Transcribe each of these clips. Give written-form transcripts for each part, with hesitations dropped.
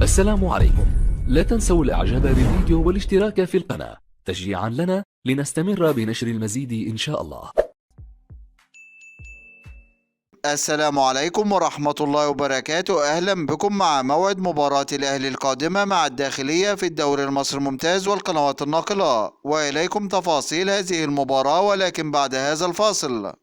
السلام عليكم. لا تنسوا الاعجاب بالفيديو والاشتراك في القناة تشجيعا لنا لنستمر بنشر المزيد إن شاء الله. السلام عليكم ورحمة الله وبركاته. أهلا بكم مع موعد مباراة الأهلي القادمة مع الداخلية في الدوري المصري الممتاز والقنوات الناقلة، وإليكم تفاصيل هذه المباراة ولكن بعد هذا الفاصل.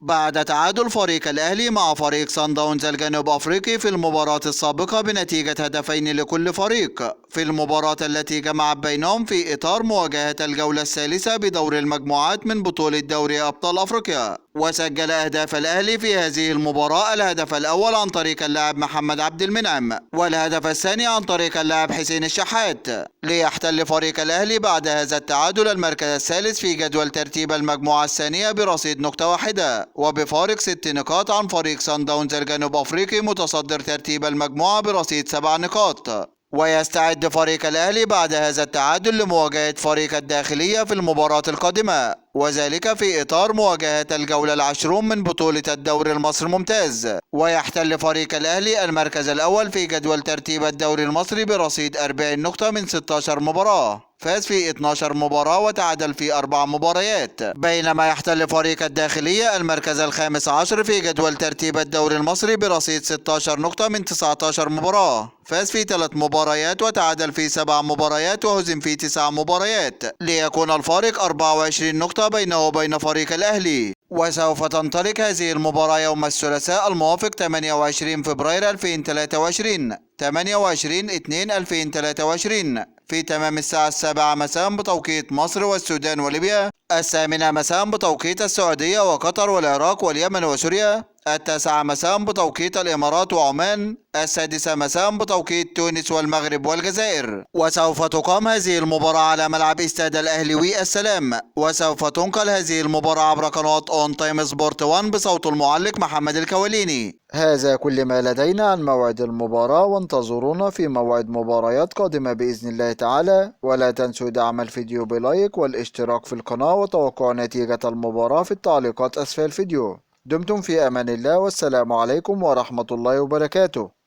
بعد تعادل فريق الأهلي مع فريق صن داونز الجنوب أفريقي في المباراة السابقة بنتيجة هدفين لكل فريق في المباراة التي جمعت بينهم في إطار مواجهة الجولة الثالثة بدور المجموعات من بطولة دوري أبطال أفريقيا، وسجل أهداف الأهلي في هذه المباراة الهدف الأول عن طريق اللاعب محمد عبد المنعم، والهدف الثاني عن طريق اللاعب حسين الشحات، ليحتل فريق الأهلي بعد هذا التعادل المركز الثالث في جدول ترتيب المجموعة الثانية برصيد نقطة واحدة وبفارق 6 نقاط عن فريق صن داونز الجنوب أفريقي متصدر ترتيب المجموعة برصيد 7 نقاط. ويستعد فريق الأهلي بعد هذا التعادل لمواجهة فريق الداخلية في المباراة القادمة، وذلك في إطار مواجهة الجولة العشرون من بطولة الدوري المصري الممتاز، ويحتل فريق الأهلي المركز الأول في جدول ترتيب الدوري المصري برصيد 40 نقطة من 16 مباراة، فاز في 12 مباراة وتعادل في 4 مباريات، بينما يحتل فريق الداخلية المركز الخامس عشر في جدول ترتيب الدوري المصري برصيد 16 نقطة من 19 مباراة، فاز في 3 مباريات وتعادل في 7 مباريات وهزم في 9 مباريات، ليكون الفارق 24 نقطة بينه وبين فريق الأهلي. وسوف تنطلق هذه المباراة يوم الثلاثاء الموافق 28 فبراير 2023 28/2/2023 في تمام الساعة 7 مساء بتوقيت مصر والسودان وليبيا، 8 مساء بتوقيت السعودية وقطر والعراق واليمن وسوريا، 9 مساء بتوقيت الإمارات وعمان، 6 مساء بتوقيت تونس والمغرب والجزائر. وسوف تقام هذه المباراة على ملعب استاد الأهلوي السلام، وسوف تنقل هذه المباراة عبر قناة أون تايم سبورت 1 بصوت المعلق محمد الكواليني. هذا كل ما لدينا عن موعد المباراة، وانتظرونا في موعد مباريات قادمة بإذن الله تعالى، ولا تنسوا دعم الفيديو بلايك والاشتراك في القناة وتوقع نتيجة المباراة في التعليقات أسفل الفيديو. دمتم في أمان الله، والسلام عليكم ورحمة الله وبركاته.